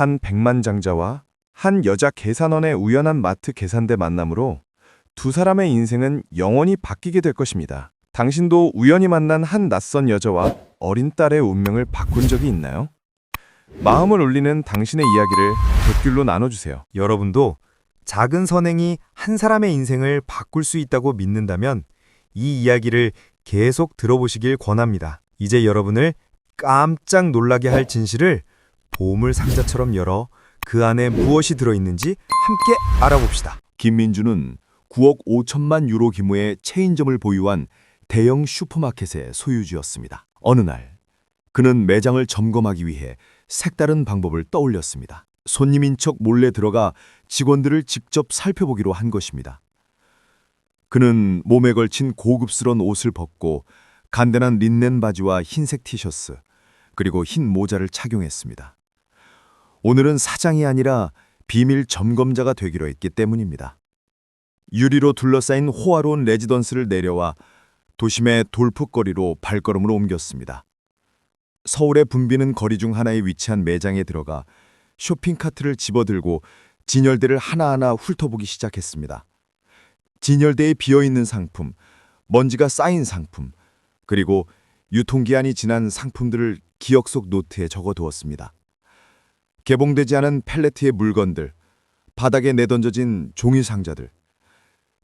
한 백만장자와 한 여자 계산원의 우연한 마트 계산대 만남으로 두 사람의 인생은 영원히 바뀌게 될 것입니다. 당신도 우연히 만난 한 낯선 여자와 어린 딸의 운명을 바꾼 적이 있나요? 마음을 울리는 당신의 이야기를 댓글로 나눠주세요. 여러분도 작은 선행이 한 사람의 인생을 바꿀 수 있다고 믿는다면 이 이야기를 계속 들어보시길 권합니다. 이제 여러분을 깜짝 놀라게 할 진실을 보물 상자처럼 열어 그 안에 무엇이 들어있는지 함께 알아봅시다. 김민주는 9억 5천만 유로 규모의 체인점을 보유한 대형 슈퍼마켓의 소유주였습니다. 어느 날 그는 매장을 점검하기 위해 색다른 방법을 떠올렸습니다. 손님인 척 몰래 들어가 직원들을 직접 살펴보기로 한 것입니다. 그는 몸에 걸친 고급스러운 옷을 벗고 간단한 린넨 바지와 흰색 티셔츠, 그리고 흰 모자를 착용했습니다. 오늘은 사장이 아니라 비밀 점검자가 되기로 했기 때문입니다. 유리로 둘러싸인 호화로운 레지던스를 내려와 도심의 돌풋거리로 발걸음을 옮겼습니다. 서울의 붐비는 거리 중 하나에 위치한 매장에 들어가 쇼핑카트를 집어들고 진열대를 하나하나 훑어보기 시작했습니다. 진열대에 비어있는 상품, 먼지가 쌓인 상품, 그리고 유통기한이 지난 상품들을 기억 속 노트에 적어두었습니다. 개봉되지 않은 펠레트의 물건들, 바닥에 내던져진 종이 상자들,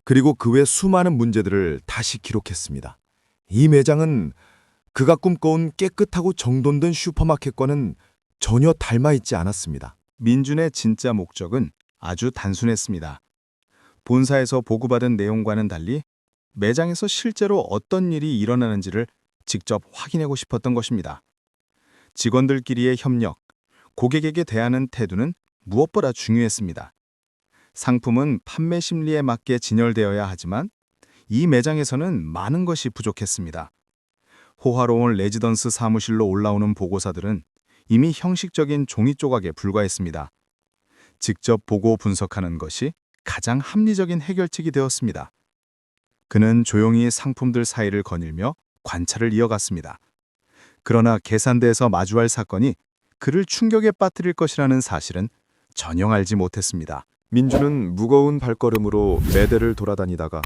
그리고 그 외 수많은 문제들을 다시 기록했습니다. 이 매장은 그가 꿈꿔온 깨끗하고 정돈된 슈퍼마켓과는 전혀 닮아있지 않았습니다. 민준의 진짜 목적은 아주 단순했습니다. 본사에서 보고받은 내용과는 달리 매장에서 실제로 어떤 일이 일어나는지를 직접 확인하고 싶었던 것입니다. 직원들끼리의 협력, 고객에게 대하는 태도는 무엇보다 중요했습니다. 상품은 판매 심리에 맞게 진열되어야 하지만 이 매장에서는 많은 것이 부족했습니다. 호화로운 레지던스 사무실로 올라오는 보고서들은 이미 형식적인 종이 조각에 불과했습니다. 직접 보고 분석하는 것이 가장 합리적인 해결책이 되었습니다. 그는 조용히 상품들 사이를 거닐며 관찰을 이어갔습니다. 그러나 계산대에서 마주할 사건이 그를 충격에 빠뜨릴 것이라는 사실은 전혀 알지 못했습니다. 민주는 무거운 발걸음으로 매대를 돌아다니다가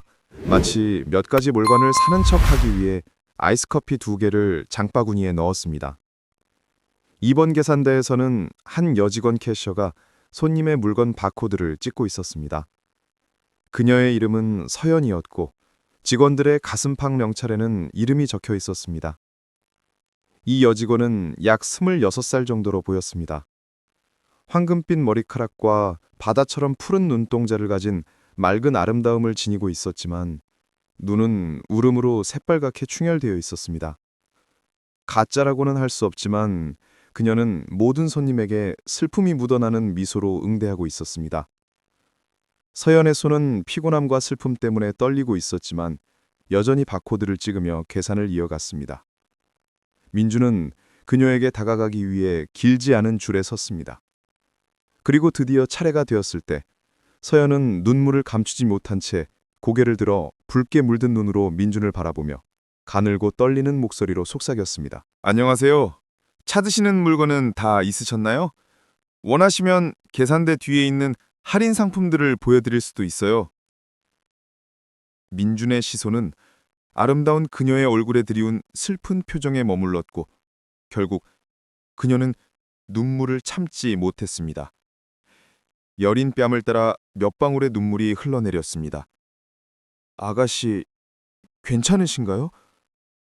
마치 몇 가지 물건을 사는 척하기 위해 아이스커피 2개를 장바구니에 넣었습니다. 이번 계산대에서는 한 여직원 캐셔가 손님의 물건 바코드를 찍고 있었습니다. 그녀의 이름은 서연이었고 직원들의 가슴팍 명찰에는 이름이 적혀 있었습니다. 이 여직원은 약 26살 정도로 보였습니다. 황금빛 머리카락과 바다처럼 푸른 눈동자를 가진 맑은 아름다움을 지니고 있었지만 눈은 울음으로 새빨갛게 충혈되어 있었습니다. 가짜라고는 할 수 없지만 그녀는 모든 손님에게 슬픔이 묻어나는 미소로 응대하고 있었습니다. 서연의 손은 피곤함과 슬픔 때문에 떨리고 있었지만 여전히 바코드를 찍으며 계산을 이어갔습니다. 민주는 그녀에게 다가가기 위해 길지 않은 줄에 섰습니다. 그리고 드디어 차례가 되었을 때 서연은 눈물을 감추지 못한 채 고개를 들어 붉게 물든 눈으로 민준을 바라보며 가늘고 떨리는 목소리로 속삭였습니다. 안녕하세요. 찾으시는 물건은 다 있으셨나요? 원하시면 계산대 뒤에 있는 할인 상품들을 보여드릴 수도 있어요. 민준의 시선은 아름다운 그녀의 얼굴에 드리운 슬픈 표정에 머물렀고 결국 그녀는 눈물을 참지 못했습니다. 여린 뺨을 따라 몇 방울의 눈물이 흘러내렸습니다. 아가씨, 괜찮으신가요?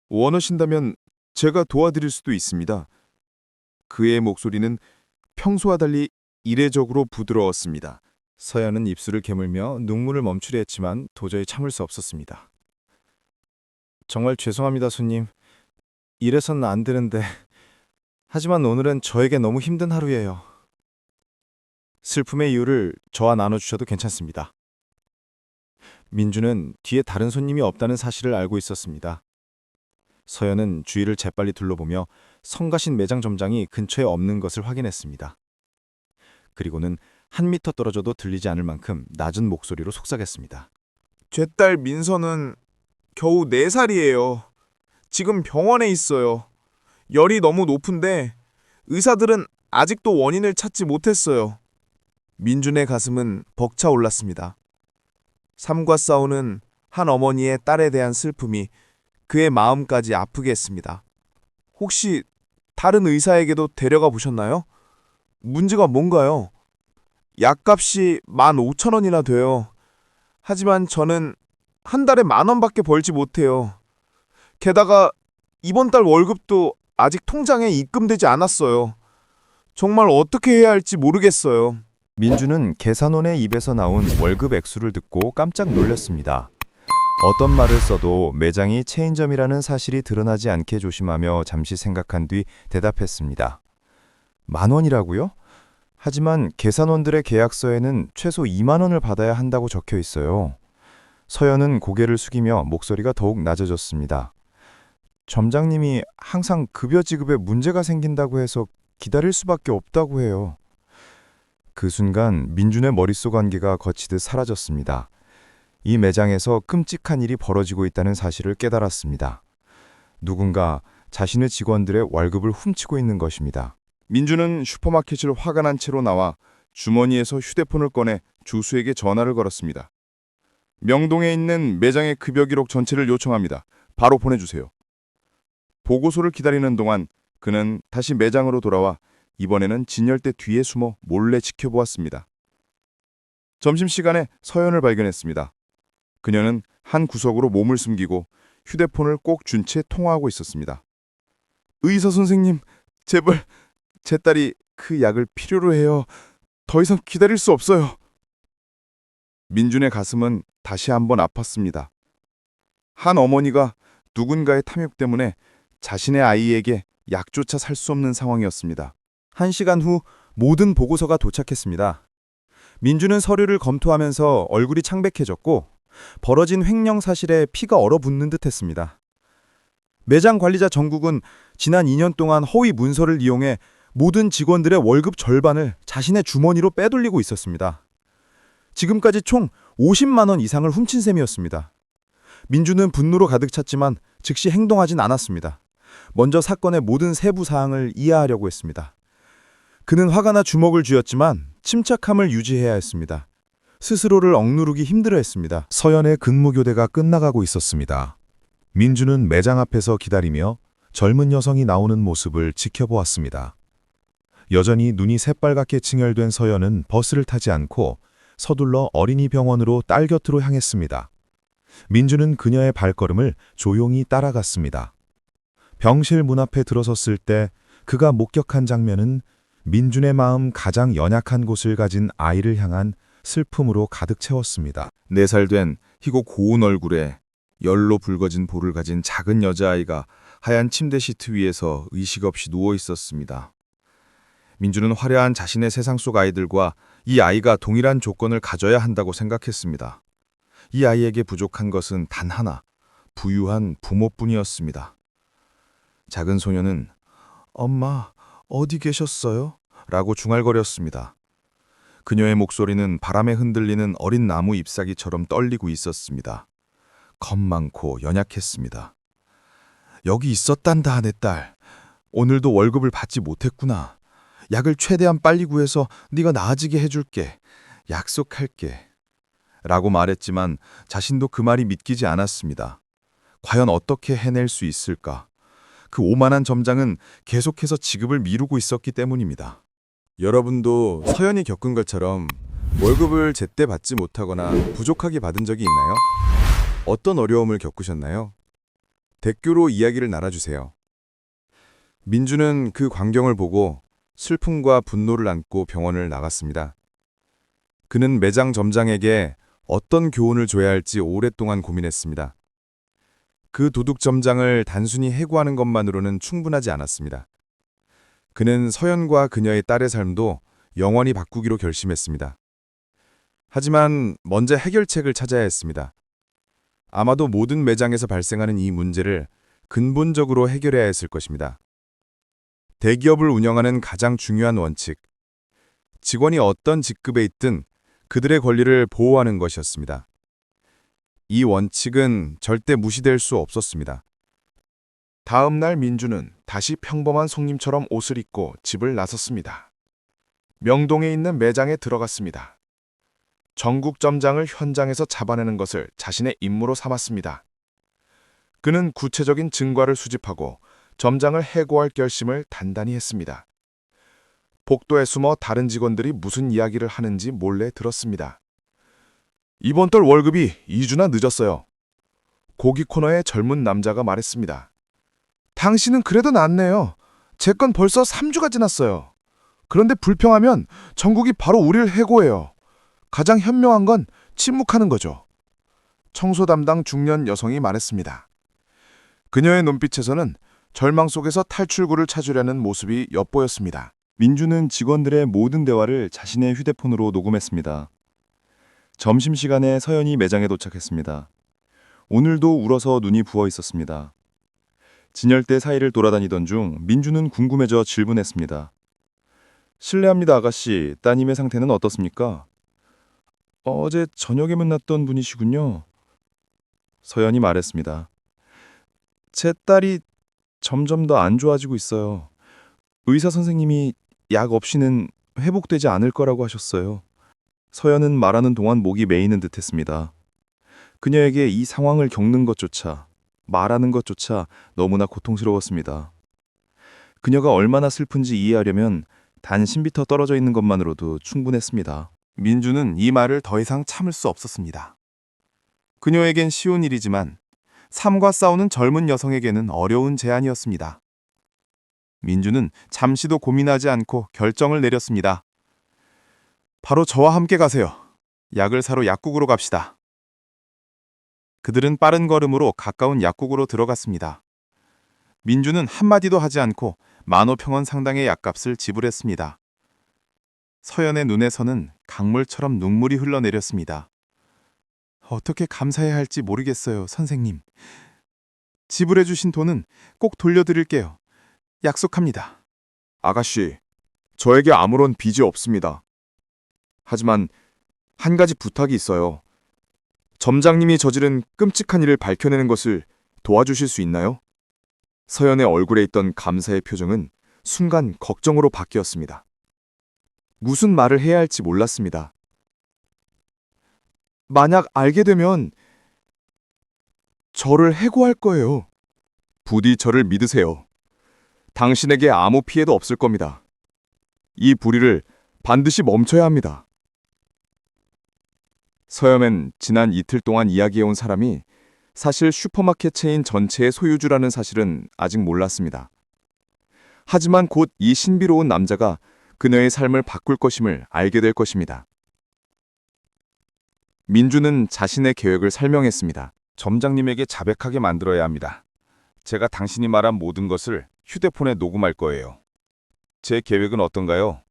원하신다면 제가 도와드릴 수도 있습니다. 그의 목소리는 평소와 달리 이례적으로 부드러웠습니다. 서연은 입술을 깨물며 눈물을 멈추려 했지만 도저히 참을 수 없었습니다. 정말 죄송합니다, 손님. 이래서는 안 되는데. 하지만 오늘은 저에게 너무 힘든 하루예요. 슬픔의 이유를 저와 나눠주셔도 괜찮습니다. 민주는 뒤에 다른 손님이 없다는 사실을 알고 있었습니다. 서연은 주위를 재빨리 둘러보며 성가신 매장 점장이 근처에 없는 것을 확인했습니다. 그리고는 한 미터 떨어져도 들리지 않을 만큼 낮은 목소리로 속삭였습니다. 제 딸 민서는 겨우 4살이에요. 지금 병원에 있어요. 열이 너무 높은데 의사들은 아직도 원인을 찾지 못했어요. 민준의 가슴은 벅차 올랐습니다. 삶과 싸우는 한 어머니의 딸에 대한 슬픔이 그의 마음까지 아프게 했습니다. 혹시 다른 의사에게도 데려가 보셨나요? 문제가 뭔가요? 약값이 15,000원이나 돼요. 하지만 저는 한 달에 10,000원밖에 벌지 못해요. 게다가 이번 달 월급도 아직 통장에 입금되지 않았어요. 정말 어떻게 해야 할지 모르겠어요. 민주는 계산원의 입에서 나온 월급 액수를 듣고 깜짝 놀랐습니다. 어떤 말을 써도 매장이 체인점이라는 사실이 드러나지 않게 조심하며 잠시 생각한 뒤 대답했습니다. 10,000원이라고요? 하지만 계산원들의 계약서에는 최소 20,000원을 받아야 한다고 적혀 있어요. 서연은 고개를 숙이며 목소리가 더욱 낮아졌습니다. 점장님이 항상 급여 지급에 문제가 생긴다고 해서 기다릴 수밖에 없다고 해요. 그 순간 민준의 머릿속 안개가 거치듯 사라졌습니다. 이 매장에서 끔찍한 일이 벌어지고 있다는 사실을 깨달았습니다. 누군가 자신의 직원들의 월급을 훔치고 있는 것입니다. 민주는 슈퍼마켓을 화가 난 채로 나와 주머니에서 휴대폰을 꺼내 주수에게 전화를 걸었습니다. 명동에 있는 매장의 급여 기록 전체를 요청합니다. 바로 보내주세요. 보고서를 기다리는 동안 그는 다시 매장으로 돌아와 이번에는 진열대 뒤에 숨어 몰래 지켜보았습니다. 점심시간에 서연을 발견했습니다. 그녀는 한 구석으로 몸을 숨기고 휴대폰을 꼭 준 채 통화하고 있었습니다. 의사 선생님, 제발 제 딸이 그 약을 필요로 해요. 더 이상 기다릴 수 없어요. 민준의 가슴은 다시 한번 아팠습니다. 한 어머니가 누군가의 탐욕 때문에 자신의 아이에게 약조차 살 수 없는 상황이었습니다. 1시간 후 모든 보고서가 도착했습니다. 민주는 서류를 검토하면서 얼굴이 창백해졌고 벌어진 횡령 사실에 피가 얼어붙는 듯했습니다. 매장 관리자 정국은 지난 2년 동안 허위 문서를 이용해 모든 직원들의 월급 절반을 자신의 주머니로 빼돌리고 있었습니다. 지금까지 총 50만 원 이상을 훔친 셈이었습니다. 민주는 분노로 가득 찼지만 즉시 행동하진 않았습니다. 먼저 사건의 모든 세부 사항을 이해하려고 했습니다. 그는 화가 나 주먹을 쥐었지만 침착함을 유지해야 했습니다. 스스로를 억누르기 힘들어했습니다. 서연의 근무교대가 끝나가고 있었습니다. 민주는 매장 앞에서 기다리며 젊은 여성이 나오는 모습을 지켜보았습니다. 여전히 눈이 새빨갛게 칭열된 서연은 버스를 타지 않고 서둘러 어린이병원으로 딸 곁으로 향했습니다. 민주는 그녀의 발걸음을 조용히 따라갔습니다. 병실 문 앞에 들어섰을 때 그가 목격한 장면은 민준의 마음 가장 연약한 곳을 가진 아이를 향한 슬픔으로 가득 채웠습니다. 4살 된 희고 고운 얼굴에 열로 붉어진 볼을 가진 작은 여자아이가 하얀 침대 시트 위에서 의식 없이 누워 있었습니다. 민주는 화려한 자신의 세상 속 아이들과 이 아이가 동일한 조건을 가져야 한다고 생각했습니다. 이 아이에게 부족한 것은 단 하나, 부유한 부모뿐이었습니다. 작은 소녀는 "엄마, 어디 계셨어요?" 라고 중얼거렸습니다. 그녀의 목소리는 바람에 흔들리는 어린 나무 잎사귀처럼 떨리고 있었습니다. 겁 많고 연약했습니다. "여기 있었단다, 내 딸. 오늘도 월급을 받지 못했구나. 약을 최대한 빨리 구해서 네가 나아지게 해줄게. 약속할게." 라고 말했지만 자신도 그 말이 믿기지 않았습니다. 과연 어떻게 해낼 수 있을까? 그 오만한 점장은 계속해서 지급을 미루고 있었기 때문입니다. 여러분도 서연이 겪은 것처럼 월급을 제때 받지 못하거나 부족하게 받은 적이 있나요? 어떤 어려움을 겪으셨나요? 댓글로 이야기를 나눠주세요. 민주는 그 광경을 보고 슬픔과 분노를 안고 병원을 나갔습니다. 그는 매장 점장에게 어떤 교훈을 줘야 할지 오랫동안 고민했습니다. 그 도둑 점장을 단순히 해고하는 것만으로는 충분하지 않았습니다. 그는 서연과 그녀의 딸의 삶도 영원히 바꾸기로 결심했습니다. 하지만 먼저 해결책을 찾아야 했습니다. 아마도 모든 매장에서 발생하는 이 문제를 근본적으로 해결해야 했을 것입니다. 대기업을 운영하는 가장 중요한 원칙, 직원이 어떤 직급에 있든 그들의 권리를 보호하는 것이었습니다. 이 원칙은 절대 무시될 수 없었습니다. 다음 날 민주는 다시 평범한 손님처럼 옷을 입고 집을 나섰습니다. 명동에 있는 매장에 들어갔습니다. 전국 점장을 현장에서 잡아내는 것을 자신의 임무로 삼았습니다. 그는 구체적인 증거를 수집하고 점장을 해고할 결심을 단단히 했습니다. 복도에 숨어 다른 직원들이 무슨 이야기를 하는지 몰래 들었습니다. 이번 달 월급이 2주나 늦었어요. 고기 코너의 젊은 남자가 말했습니다. 당신은 그래도 낫네요. 제 건 벌써 3주가 지났어요. 그런데 불평하면 전국이 바로 우리를 해고해요. 가장 현명한 건 침묵하는 거죠. 청소 담당 중년 여성이 말했습니다. 그녀의 눈빛에서는 절망 속에서 탈출구를 찾으려는 모습이 엿보였습니다. 민주는 직원들의 모든 대화를 자신의 휴대폰으로 녹음했습니다. 점심시간에 서연이 매장에 도착했습니다. 오늘도 울어서 눈이 부어 있었습니다. 진열대 사이를 돌아다니던 중 민주는 궁금해져 질문했습니다. 실례합니다, 아가씨. 따님의 상태는 어떻습니까? 어제 저녁에 만났던 분이시군요. 서연이 말했습니다. 제 딸이 점점 더 안 좋아지고 있어요. 의사 선생님이 약 없이는 회복되지 않을 거라고 하셨어요. 서연은 말하는 동안 목이 메이는 듯했습니다. 그녀에게 이 상황을 겪는 것조차, 말하는 것조차 너무나 고통스러웠습니다. 그녀가 얼마나 슬픈지 이해하려면 단 10m 떨어져 있는 것만으로도 충분했습니다. 민주는 이 말을 더 이상 참을 수 없었습니다. 그녀에겐 쉬운 일이지만 삶과 싸우는 젊은 여성에게는 어려운 제안이었습니다. 민주는 잠시도 고민하지 않고 결정을 내렸습니다. 바로 저와 함께 가세요. 약을 사러 약국으로 갑시다. 그들은 빠른 걸음으로 가까운 약국으로 들어갔습니다. 민주는 한마디도 하지 않고 15,000원 상당의 약값을 지불했습니다. 서연의 눈에서는 강물처럼 눈물이 흘러내렸습니다. 어떻게 감사해야 할지 모르겠어요, 선생님. 지불해 주신 돈은 꼭 돌려드릴게요. 약속합니다. 아가씨, 저에게 아무런 빚이 없습니다. 하지만 한 가지 부탁이 있어요. 점장님이 저지른 끔찍한 일을 밝혀내는 것을 도와주실 수 있나요? 서연의 얼굴에 있던 감사의 표정은 순간 걱정으로 바뀌었습니다. 무슨 말을 해야 할지 몰랐습니다. 만약 알게 되면 저를 해고할 거예요. 부디 저를 믿으세요. 당신에게 아무 피해도 없을 겁니다. 이 불의를 반드시 멈춰야 합니다. 서연은 지난 이틀 동안 이야기해온 사람이 사실 슈퍼마켓 체인 전체의 소유주라는 사실은 아직 몰랐습니다. 하지만 곧 이 신비로운 남자가 그녀의 삶을 바꿀 것임을 알게 될 것입니다. 민주는 자신의 계획을 설명했습니다. 점장님에게 자백하게 만들어야 합니다. 제가 당신이 말한 모든 것을 휴대폰에 녹음할 거예요. 제 계획은 어떤가요?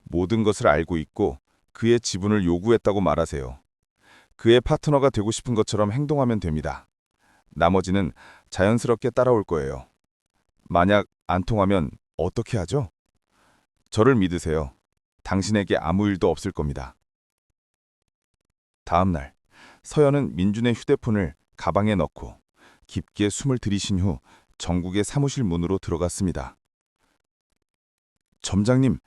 모든 것을 알고 있고 그의 지분을 요구했다고 말하세요. 그의 파트너가 되고 싶은 것처럼 행동하면 됩니다. 나머지는 자연스럽게 따라올 거예요. 만약 안 통하면 어떻게 하죠? 저를 믿으세요. 당신에게 아무 일도 없을 겁니다. 다음 날, 서연은 민준의 휴대폰을 가방에 넣고 깊게 숨을 들이신 후 정국의 사무실 문으로 들어갔습니다. 점장님,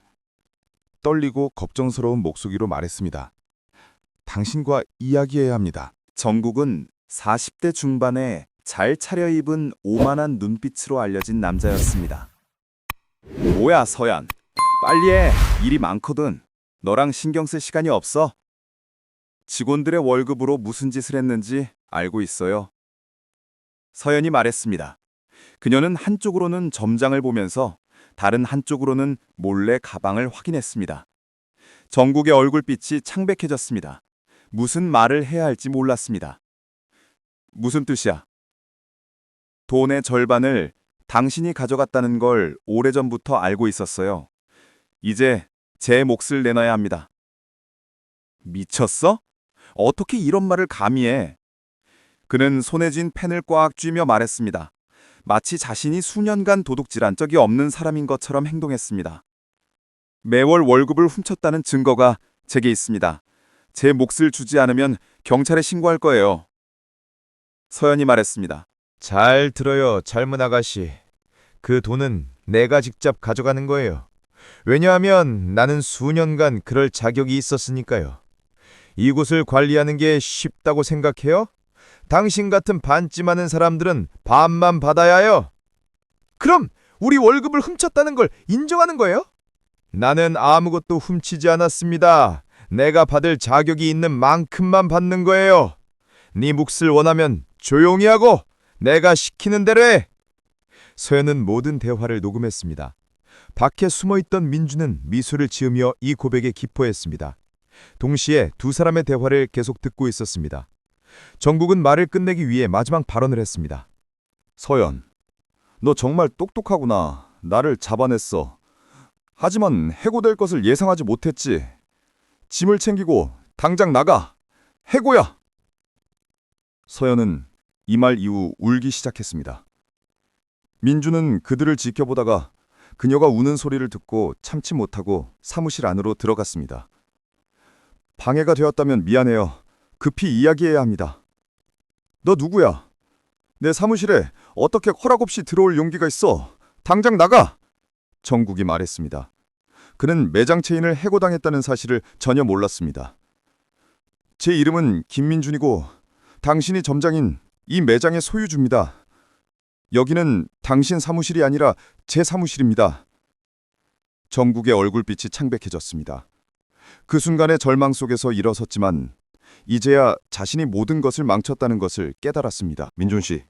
떨리고 걱정스러운 목소리로 말했습니다. 당신과 이야기해야 합니다. 정국은 40대 중반에 잘 차려입은 오만한 눈빛으로 알려진 남자였습니다. 뭐야, 서연. 빨리 해. 일이 많거든. 너랑 신경 쓸 시간이 없어. 직원들의 월급으로 무슨 짓을 했는지 알고 있어요. 서연이 말했습니다. 그녀는 한쪽으로는 점장을 보면서 다른 한쪽으로는 몰래 가방을 확인했습니다. 정국의 얼굴빛이 창백해졌습니다. 무슨 말을 해야 할지 몰랐습니다. 무슨 뜻이야? 돈의 절반을 당신이 가져갔다는 걸 오래전부터 알고 있었어요. 이제 제 몫을 내놔야 합니다. 미쳤어? 어떻게 이런 말을 감히 해? 그는 손에 쥔 펜을 꽉 쥐며 말했습니다. 마치 자신이 수년간 도둑질한 적이 없는 사람인 것처럼 행동했습니다. 매월 월급을 훔쳤다는 증거가 제게 있습니다. 제 몫을 주지 않으면 경찰에 신고할 거예요. 서연이 말했습니다. 잘 들어요, 젊은 아가씨. 그 돈은 내가 직접 가져가는 거예요. 왜냐하면 나는 수년간 그럴 자격이 있었으니까요. 이곳을 관리하는 게 쉽다고 생각해요? 당신 같은 반지 많은 사람들은 반만 받아야 해요. 그럼 우리 월급을 훔쳤다는 걸 인정하는 거예요? 나는 아무것도 훔치지 않았습니다. 내가 받을 자격이 있는 만큼만 받는 거예요. 네 몫을 원하면 조용히 하고 내가 시키는 대로 해. 서연은 모든 대화를 녹음했습니다. 밖에 숨어있던 민주는 미소를 지으며 이 고백에 기뻐했습니다. 동시에 두 사람의 대화를 계속 듣고 있었습니다. 정국은 말을 끝내기 위해 마지막 발언을 했습니다. 서연, 너 정말 똑똑하구나. 나를 잡아냈어. 하지만 해고될 것을 예상하지 못했지. 짐을 챙기고 당장 나가. 해고야. 서연은 이 말 이후 울기 시작했습니다. 민주는 그들을 지켜보다가 그녀가 우는 소리를 듣고 참지 못하고 사무실 안으로 들어갔습니다. 방해가 되었다면 미안해요. 급히 이야기해야 합니다. 너 누구야? 내 사무실에 어떻게 허락 없이 들어올 용기가 있어? 당장 나가! 정국이 말했습니다. 그는 매장 체인을 해고당했다는 사실을 전혀 몰랐습니다. 제 이름은 김민준이고 당신이 점장인 이 매장의 소유주입니다. 여기는 당신 사무실이 아니라 제 사무실입니다. 정국의 얼굴빛이 창백해졌습니다. 그 순간의 절망 속에서 일어섰지만 이제야 자신이 모든 것을 망쳤다는 것을 깨달았습니다. 민준 씨,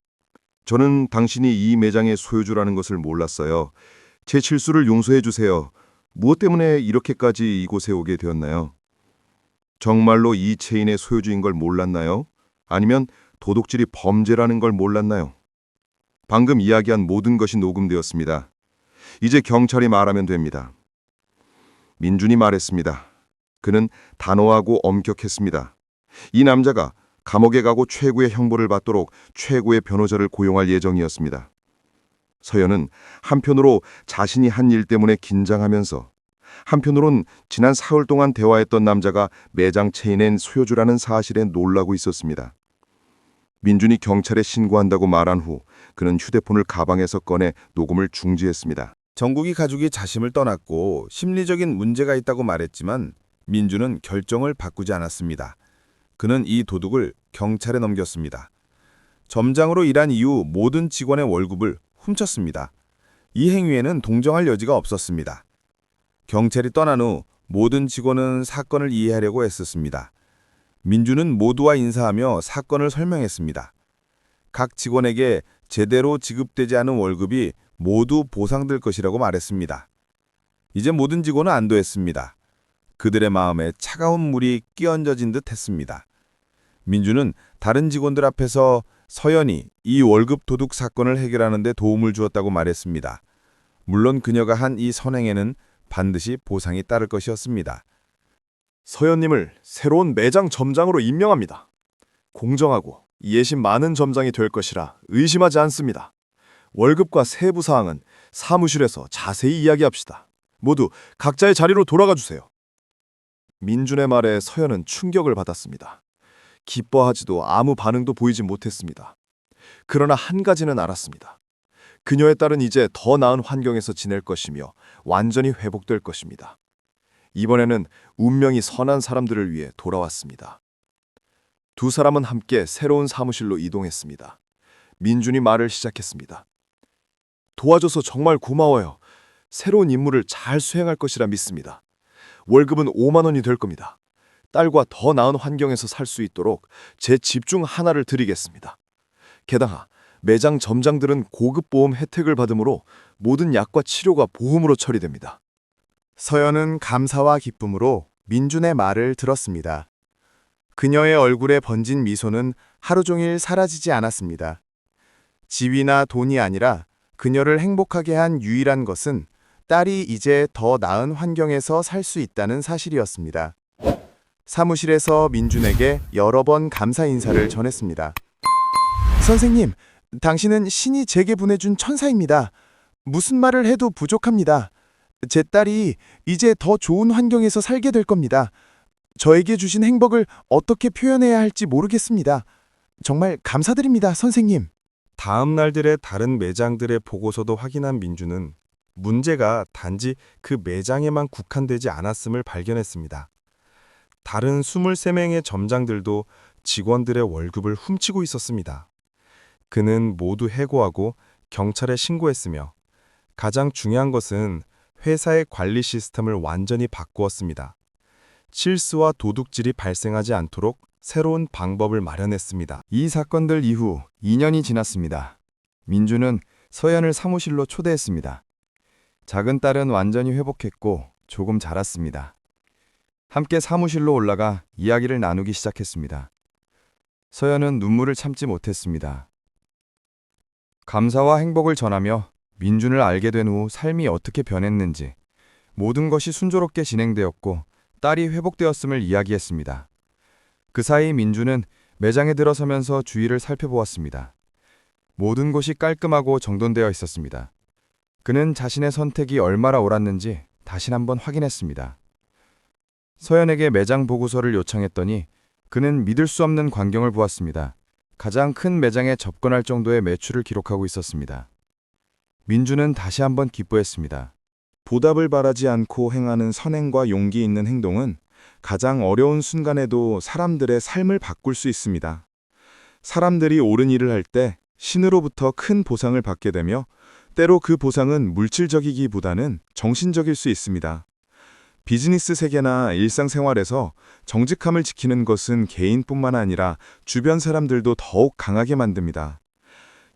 저는 당신이 이 매장의 소유주라는 것을 몰랐어요. 제 실수를 용서해 주세요. 무엇 때문에 이렇게까지 이곳에 오게 되었나요? 정말로 이 체인의 소유주인 걸 몰랐나요? 아니면 도둑질이 범죄라는 걸 몰랐나요? 방금 이야기한 모든 것이 녹음되었습니다. 이제 경찰이 말하면 됩니다. 민준이 말했습니다. 그는 단호하고 엄격했습니다. 이 남자가 감옥에 가고 최고의 형벌을 받도록 최고의 변호자를 고용할 예정이었습니다. 서연은 한편으로 자신이 한 일 때문에 긴장하면서 한편으론 지난 사흘 동안 대화했던 남자가 매장 체인의 소유주라는 사실에 놀라고 있었습니다. 민준이 경찰에 신고한다고 말한 후 그는 휴대폰을 가방에서 꺼내 녹음을 중지했습니다. 정국이 가족이 자신을 떠났고 심리적인 문제가 있다고 말했지만 민주는 결정을 바꾸지 않았습니다. 그는 이 도둑을 경찰에 넘겼습니다. 점장으로 일한 이후 모든 직원의 월급을 훔쳤습니다. 이 행위에는 동정할 여지가 없었습니다. 경찰이 떠난 후 모든 직원은 사건을 이해하려고 애썼습니다. 민주는 모두와 인사하며 사건을 설명했습니다. 각 직원에게 제대로 지급되지 않은 월급이 모두 보상될 것이라고 말했습니다. 이제 모든 직원은 안도했습니다. 그들의 마음에 차가운 물이 끼얹어진 듯 했습니다. 민주는 다른 직원들 앞에서 서연이 이 월급 도둑 사건을 해결하는 데 도움을 주었다고 말했습니다. 물론 그녀가 한 이 선행에는 반드시 보상이 따를 것이었습니다. 서연님을 새로운 매장 점장으로 임명합니다. 공정하고 이해심 많은 점장이 될 것이라 의심하지 않습니다. 월급과 세부 사항은 사무실에서 자세히 이야기합시다. 모두 각자의 자리로 돌아가 주세요. 민준의 말에 서연은 충격을 받았습니다. 기뻐하지도 아무 반응도 보이지 못했습니다. 그러나 한 가지는 알았습니다. 그녀의 딸은 이제 더 나은 환경에서 지낼 것이며 완전히 회복될 것입니다. 이번에는 운명이 선한 사람들을 위해 돌아왔습니다. 두 사람은 함께 새로운 사무실로 이동했습니다. 민준이 말을 시작했습니다. 도와줘서 정말 고마워요. 새로운 임무를 잘 수행할 것이라 믿습니다. 월급은 5만 원이 될 겁니다. 딸과 더 나은 환경에서 살 수 있도록 제 집 중 하나를 드리겠습니다. 게다가 매장 점장들은 고급 보험 혜택을 받으므로 모든 약과 치료가 보험으로 처리됩니다. 서연은 감사와 기쁨으로 민준의 말을 들었습니다. 그녀의 얼굴에 번진 미소는 하루 종일 사라지지 않았습니다. 지위나 돈이 아니라 그녀를 행복하게 한 유일한 것은 딸이 이제 더 나은 환경에서 살 수 있다는 사실이었습니다. 사무실에서 민준에게 여러 번 감사 인사를 전했습니다. 선생님, 당신은 신이 제게 보내준 천사입니다. 무슨 말을 해도 부족합니다. 제 딸이 이제 더 좋은 환경에서 살게 될 겁니다. 저에게 주신 행복을 어떻게 표현해야 할지 모르겠습니다. 정말 감사드립니다, 선생님. 다음 날들의 다른 매장들의 보고서도 확인한 민주는 문제가 단지 그 매장에만 국한되지 않았음을 발견했습니다. 다른 23명의 점장들도 직원들의 월급을 훔치고 있었습니다. 그는 모두 해고하고 경찰에 신고했으며 가장 중요한 것은 회사의 관리 시스템을 완전히 바꾸었습니다. 실수와 도둑질이 발생하지 않도록 새로운 방법을 마련했습니다. 이 사건들 이후 2년이 지났습니다. 민주는 서연을 사무실로 초대했습니다. 작은 딸은 완전히 회복했고 조금 자랐습니다. 함께 사무실로 올라가 이야기를 나누기 시작했습니다. 서연은 눈물을 참지 못했습니다. 감사와 행복을 전하며 민준을 알게 된 후 삶이 어떻게 변했는지, 모든 것이 순조롭게 진행되었고 딸이 회복되었음을 이야기했습니다. 그 사이 민준은 매장에 들어서면서 주위를 살펴보았습니다. 모든 곳이 깔끔하고 정돈되어 있었습니다. 그는 자신의 선택이 얼마나 옳았는지 다시 한번 확인했습니다. 서연에게 매장 보고서를 요청했더니 그는 믿을 수 없는 광경을 보았습니다. 가장 큰 매장에 접근할 정도의 매출을 기록하고 있었습니다. 민주는 다시 한번 기뻐했습니다. 보답을 바라지 않고 행하는 선행과 용기 있는 행동은 가장 어려운 순간에도 사람들의 삶을 바꿀 수 있습니다. 사람들이 옳은 일을 할 때 신으로부터 큰 보상을 받게 되며 때로 그 보상은 물질적이기보다는 정신적일 수 있습니다. 비즈니스 세계나 일상생활에서 정직함을 지키는 것은 개인뿐만 아니라 주변 사람들도 더욱 강하게 만듭니다.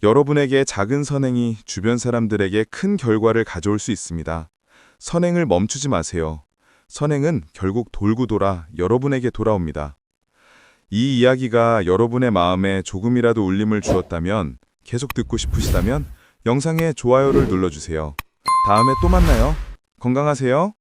여러분에게 작은 선행이 주변 사람들에게 큰 결과를 가져올 수 있습니다. 선행을 멈추지 마세요. 선행은 결국 돌고 돌아 여러분에게 돌아옵니다. 이 이야기가 여러분의 마음에 조금이라도 울림을 주었다면, 계속 듣고 싶으시다면 영상에 좋아요를 눌러주세요. 다음에 또 만나요. 건강하세요.